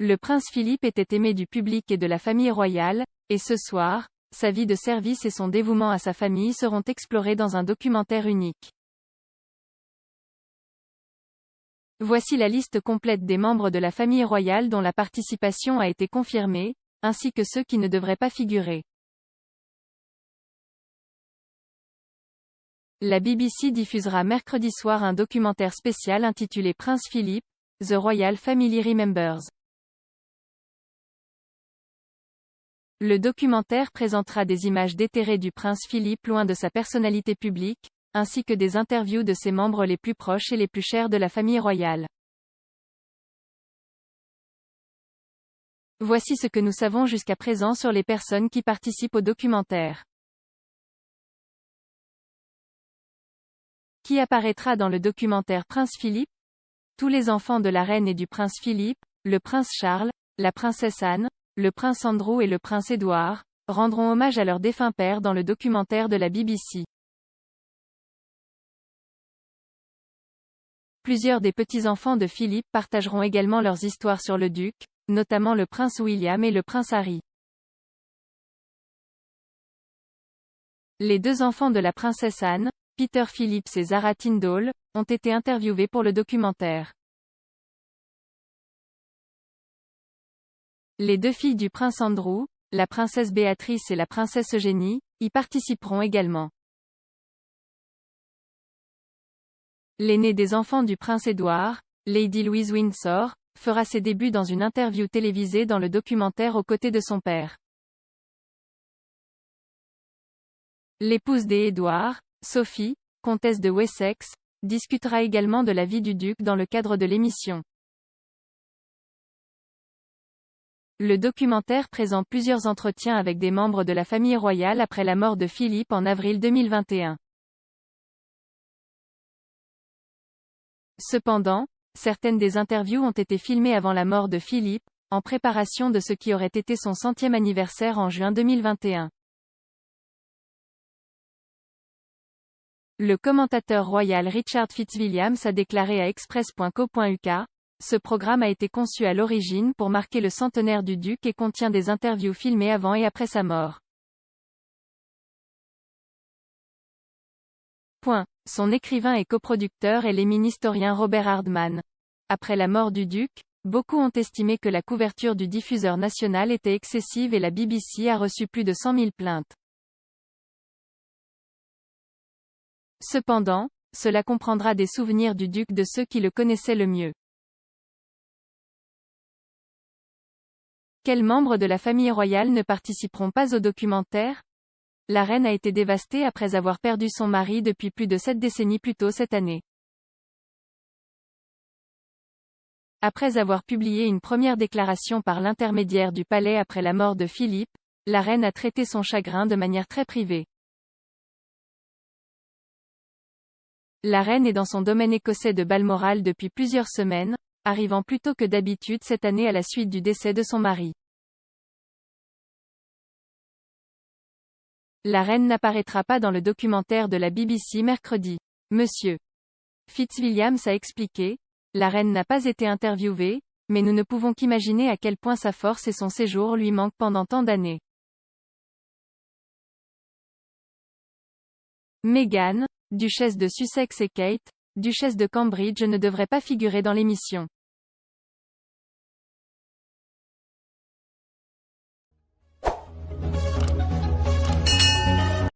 Le prince Philippe était aimé du public et de la famille royale, et ce soir, sa vie de service et son dévouement à sa famille seront explorés dans un documentaire unique. Voici la liste complète des membres de la famille royale dont la participation a été confirmée, ainsi que ceux qui ne devraient pas figurer. La BBC diffusera mercredi soir un documentaire spécial intitulé Prince Philip, The Royal Family Remembers. Le documentaire présentera des images déterrées du prince Philippe loin de sa personnalité publique, ainsi que des interviews de ses membres les plus proches et les plus chers de la famille royale. Voici ce que nous savons jusqu'à présent sur les personnes qui participent au documentaire. Qui apparaîtra dans le documentaire Prince Philippe? Tous les enfants de la reine et du prince Philippe, le prince Charles, la princesse Anne, le prince Andrew et le prince Édouard, rendront hommage à leur défunt père dans le documentaire de la BBC. Plusieurs des petits-enfants de Philippe partageront également leurs histoires sur le duc, notamment le prince William et le prince Harry. Les deux enfants de la princesse Anne, Peter Phillips et Zara Tindall, ont été interviewés pour le documentaire. Les deux filles du prince Andrew, la princesse Béatrice et la princesse Eugénie, y participeront également. L'aîné des enfants du prince Édouard, Lady Louise Windsor, fera ses débuts dans une interview télévisée dans le documentaire aux côtés de son père. L'épouse des Édouard, Sophie, comtesse de Wessex, discutera également de la vie du duc dans le cadre de l'émission. Le documentaire présente plusieurs entretiens avec des membres de la famille royale après la mort de Philippe en avril 2021. Cependant, certaines des interviews ont été filmées avant la mort de Philippe, en préparation de ce qui aurait été son 100e anniversaire en juin 2021. Le commentateur royal Richard Fitzwilliams a déclaré à express.co.uk: ce programme a été conçu à l'origine pour marquer le centenaire du duc et contient des interviews filmées avant et après sa mort. Son écrivain et coproducteur est l'éminent-historien Robert Hardman. Après la mort du duc, beaucoup ont estimé que la couverture du diffuseur national était excessive et la BBC a reçu plus de 100 000 plaintes. Cependant, cela comprendra des souvenirs du duc de ceux qui le connaissaient le mieux. Quels membres de la famille royale ne participeront pas au documentaire? La reine a été dévastée après avoir perdu son mari depuis plus de 7 décennies plus tôt cette année. Après avoir publié une première déclaration par l'intermédiaire du palais après la mort de Philippe, la reine a traité son chagrin de manière très privée. La reine est dans son domaine écossais de Balmoral depuis plusieurs semaines, arrivant plus tôt que d'habitude cette année à la suite du décès de son mari. La reine n'apparaîtra pas dans le documentaire de la BBC mercredi. Monsieur Fitzwilliams a expliqué: la reine n'a pas été interviewée, mais nous ne pouvons qu'imaginer à quel point sa force et son séjour lui manquent pendant tant d'années. Meghan, duchesse de Sussex et Kate, duchesse de Cambridge ne devraient pas figurer dans l'émission.